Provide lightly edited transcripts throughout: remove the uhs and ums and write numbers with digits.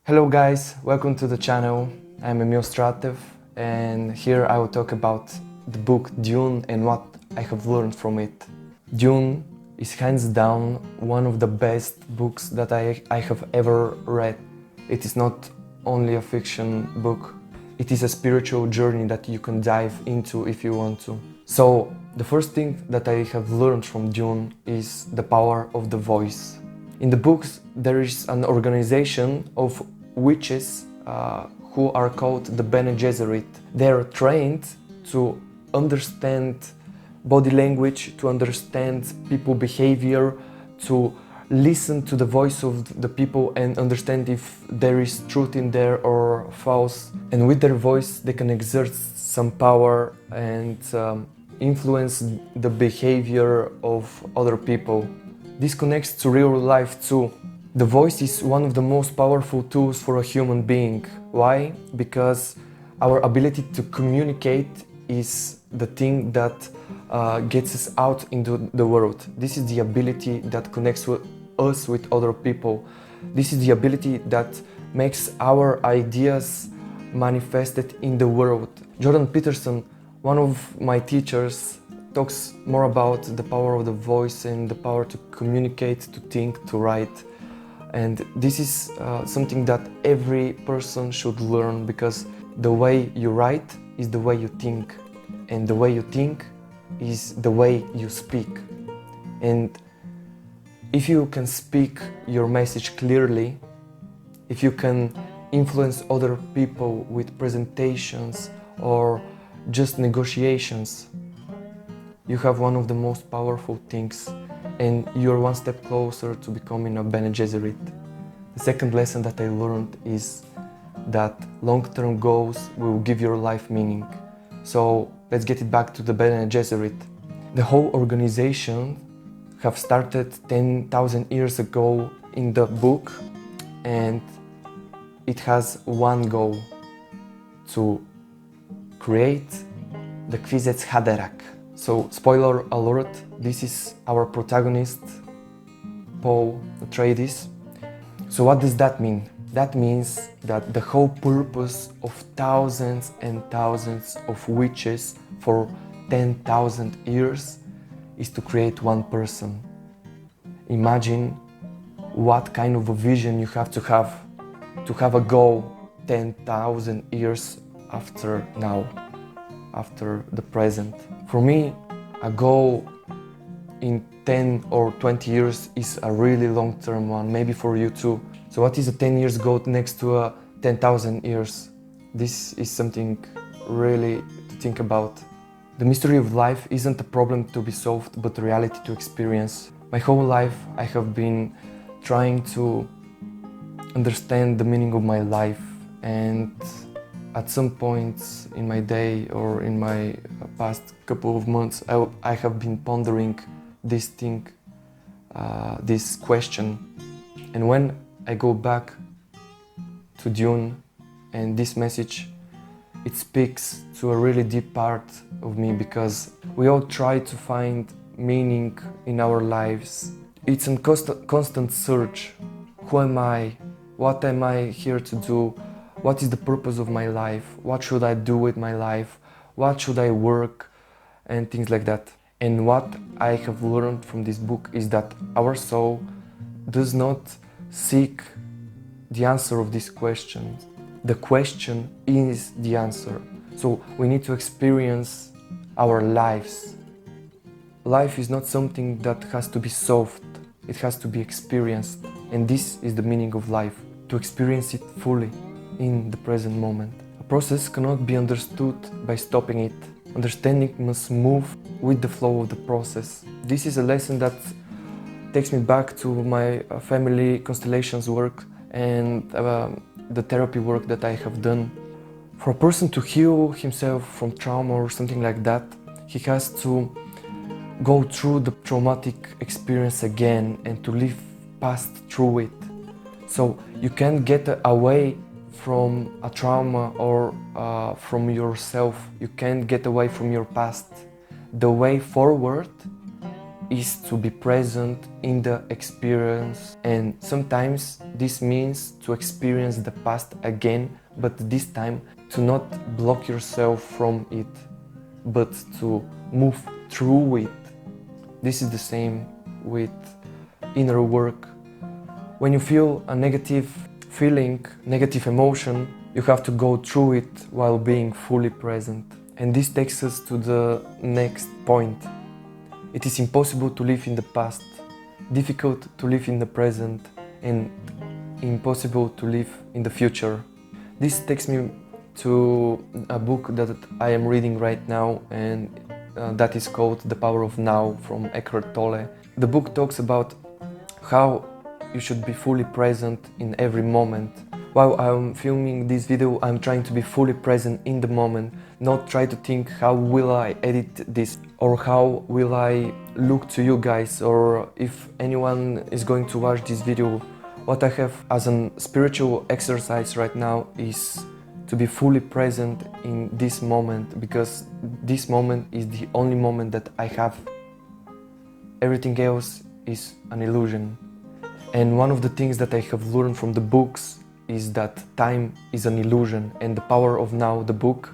Hello guys, welcome to the channel. I'm Emil Stratev and here I will talk about the book Dune and what I have learned from it. Dune is hands down one of the best books that I have ever read. It is not only a fiction book, it is a spiritual journey that you can dive into if you want to. So the first thing that I have learned from Dune is the power of the voice. In the books, there is an organization of witches who are called the Bene Gesserit. They are trained to understand body language, to understand people behavior, to listen to the voice of the people and understand if there is truth in there or false. And with their voice, they can exert some power and influence the behavior of other people. This connects to real life too. The voice is one of the most powerful tools for a human being. Why? Because our ability to communicate is the thing that gets us out into the world. This is the ability that connects us with other people. This is the ability that makes our ideas manifested in the world. Jordan Peterson, one of my teachers, talks more about the power of the voice and the power to communicate, to think, to write. And this is something that every person should learn, because the way you write is the way you think, and the way you think is the way you speak. And if you can speak your message clearly, if you can influence other people with presentations or just negotiations, you have one of the most powerful things, and you're one step closer to becoming a Bene Gesserit. The second lesson that I learned is that long-term goals will give your life meaning. So let's get it back to the Bene Gesserit. The whole organization have started 10,000 years ago in the book, and it has one goal: to create the Kwisatz Haderach. So, spoiler alert, this is our protagonist, Paul Atreides. So what does that mean? That means that the whole purpose of thousands and thousands of witches for 10,000 years is to create one person. Imagine what kind of a vision you have to have a goal 10,000 years after now, after the present. For me, a goal in 10 or 20 years is a really long-term one, maybe for you too. So what is a 10 years goal next to a 10,000 years? This is something really to think about. The mystery of life isn't a problem to be solved, but a reality to experience. My whole life I have been trying to understand the meaning of my life, and at some point in my day or in my past couple of months, I have been pondering this thing, this question. And when I go back to Dune and this message, it speaks to a really deep part of me, because we all try to find meaning in our lives. It's a constant search. Who am I? What am I here to do? What is the purpose of my life? What should I do with my life? What should I work? And things like that. And what I have learned from this book is that our soul does not seek the answer of these questions. The question is the answer. So we need to experience our lives. Life is not something that has to be solved. It has to be experienced. And this is the meaning of life, to experience it fully in the present moment. A process cannot be understood by stopping it. Understanding must move with the flow of the process. This is a lesson that takes me back to my family constellations work and the therapy work that I have done. For a person to heal himself from trauma or something like that, he has to go through the traumatic experience again and to live past through it. So you can't get away from a trauma or from yourself. You can't get away from your past. The way forward is to be present in the experience, and sometimes this means to experience the past again, but this time to not block yourself from it, but to move through it. This is the same with inner work. When you feel a negative feeling, negative emotion, you have to go through it while being fully present. And this takes us to the next point. It is impossible to live in the past, difficult to live in the present, and impossible to live in the future. This takes me to a book that I am reading right now, and that is called The Power of Now from Eckhart Tolle. The book talks about how you should be fully present in every moment. While I'm filming this video, I'm trying to be fully present in the moment, not try to think how will I edit this, or how will I look to you guys, or if anyone is going to watch this video. What I have as a spiritual exercise right now is to be fully present in this moment, because this moment is the only moment that I have. Everything else is an illusion. And one of the things that I have learned from the books is that time is an illusion, and The Power of Now, the book,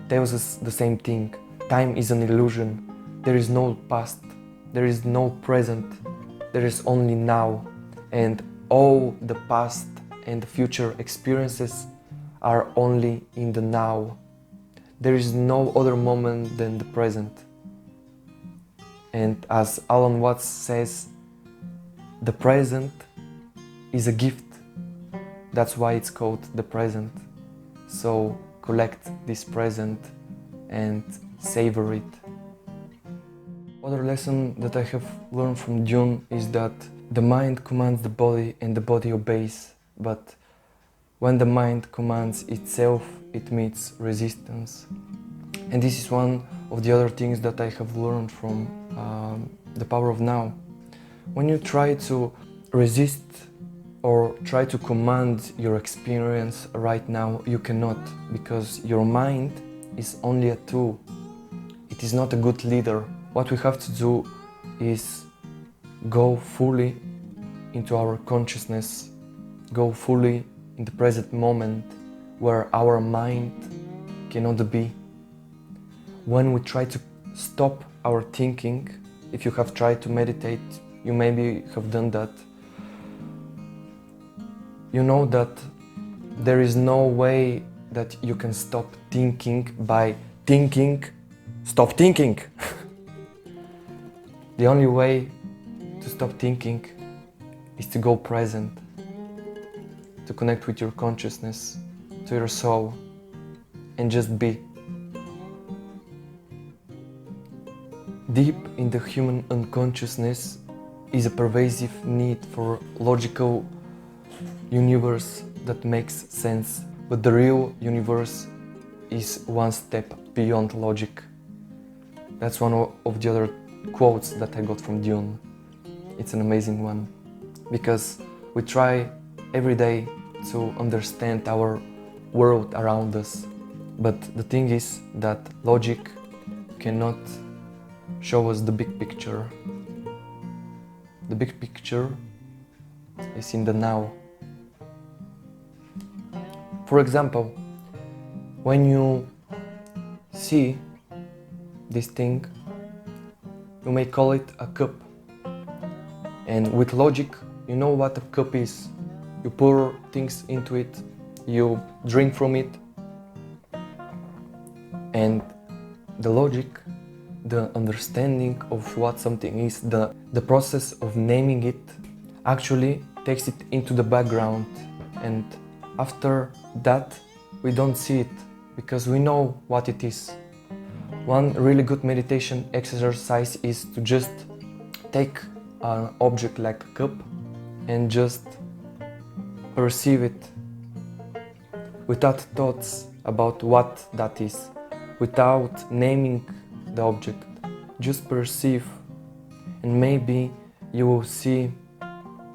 tells us the same thing. Time is an illusion. There is no past, there is no present, there is only now. And all the past and the future experiences are only in the now. There is no other moment than the present. And as Alan Watts says, the present is a gift. That's why it's called the present. So collect this present and savor it. Other lesson that I have learned from Dune is that the mind commands the body and the body obeys, but when the mind commands itself, it meets resistance. And this is one of the other things that I have learned from The Power of Now. When you try to resist or try to command your experience right now, you cannot, because your mind is only a tool. It is not a good leader. What we have to do is go fully into our consciousness, go fully in the present moment where our mind cannot be. When we try to stop our thinking, if you have tried to meditate, you maybe have done that, you know that there is no way that you can stop thinking by thinking, stop thinking. The only way to stop thinking is to go present, to connect with your consciousness, to your soul, and just be. Deep in the human unconsciousness is a pervasive need for logical universe that makes sense, but the real universe is one step beyond logic. That's one of the other quotes that I got from Dune. It's an amazing one, because we try every day to understand our world around us, but the thing is that logic cannot show us the big picture. The big picture is in the now. For example, when you see this thing, you may call it a cup. And with logic, you know what a cup is. You pour things into it, you drink from it, and the logic, the understanding of what something is, the process of naming it, actually takes it into the background. And after that, we don't see it, because we know what it is. One really good meditation exercise is to just take an object like a cup and just perceive it without thoughts about what that is, without naming the object. Just perceive, and maybe you will see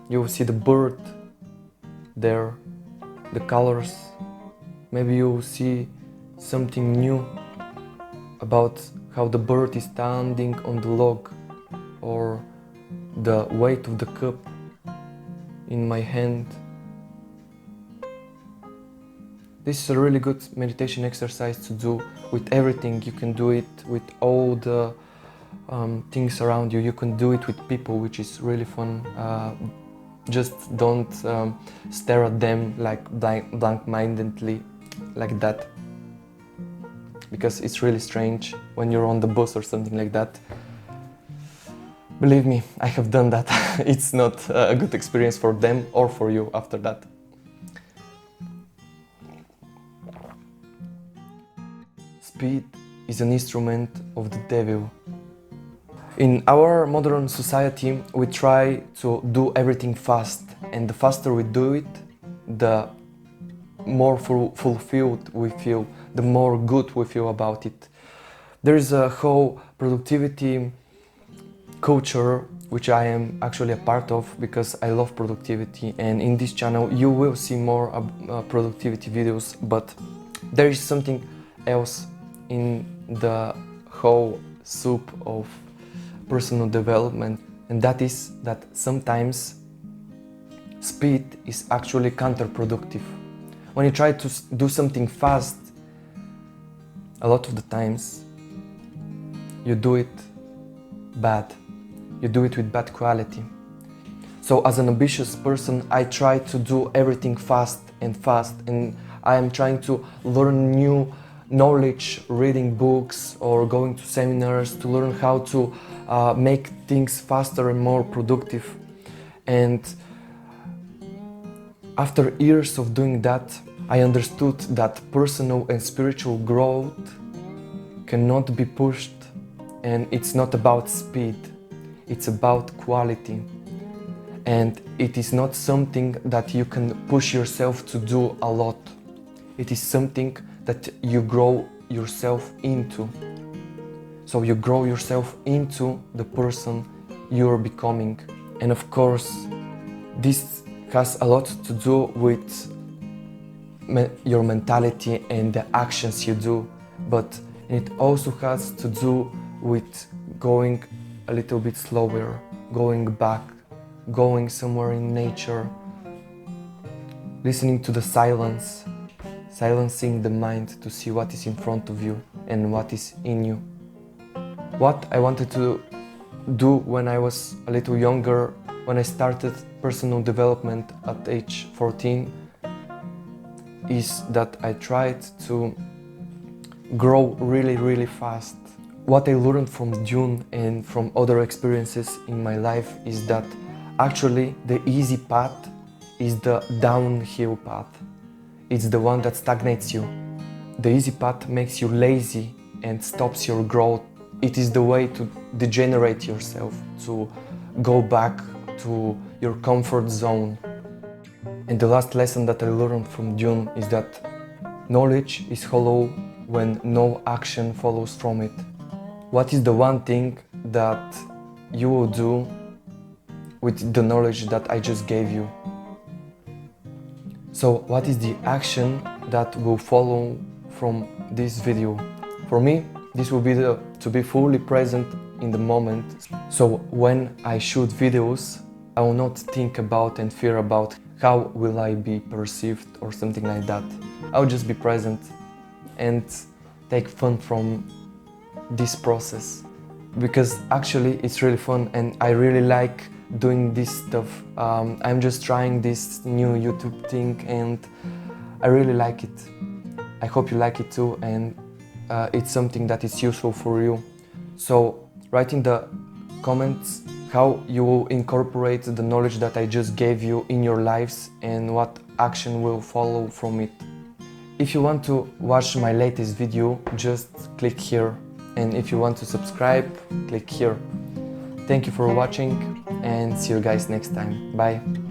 the bird there, the colors. Maybe you will see something new about how the bird is standing on the log or the weight of the cup in my hand. This is a really good meditation exercise to do with everything. You can do it with all the things around you. You can do it with people, which is really fun. Just don't stare at them like blank-mindedly like that, because it's really strange when you're on the bus or something like that. Believe me, I have done that. It's not a good experience for them or for you after that. Speed is an instrument of the devil. In our modern society, we try to do everything fast, and the faster we do it, the more fulfilled we feel, the more good we feel about it. There is a whole productivity culture which I am actually a part of, because I love productivity, and in this channel you will see more productivity videos, but there is something else in the whole soup of personal development, and that is that sometimes speed is actually counterproductive. When you try to do something fast, a lot of the times you do it bad. You do it with bad quality. So as an ambitious person, I try to do everything fast, and I am trying to learn new knowledge, reading books or going to seminars to learn how to make things faster and more productive. And after years of doing that, I understood that personal and spiritual growth cannot be pushed, and it's not about speed, it's about quality. And it is not something that you can push yourself to do a lot. It is something that you grow yourself into. So you grow yourself into the person you're becoming. And of course, this has a lot to do with your mentality and the actions you do, but it also has to do with going a little bit slower, going back, going somewhere in nature, listening to the silence, silencing the mind to see what is in front of you and what is in you. What I wanted to do when I was a little younger, when I started personal development at age 14, is that I tried to grow really fast. What I learned from Dune and from other experiences in my life is that actually the easy path is the downhill path. It's the one that stagnates you. The easy path makes you lazy and stops your growth. It is the way to degenerate yourself, to go back to your comfort zone. And the last lesson that I learned from Dune is that knowledge is hollow when no action follows from it. What is the one thing that you will do with the knowledge that I just gave you? So what is the action that will follow from this video? For me, this will be to be fully present in the moment. So when I shoot videos, I will not think about and fear about how will I be perceived or something like that. I'll just be present and take fun from this process, because actually it's really fun and I really like doing this stuff. I'm just trying this new YouTube thing and I really like it. I hope you like it too, and it's something that is useful for you. So write in the comments how you will incorporate the knowledge that I just gave you in your lives and what action will follow from it. If you want to watch my latest video, just click here, and if you want to subscribe, click here. Thank you for watching and see you guys next time. Bye!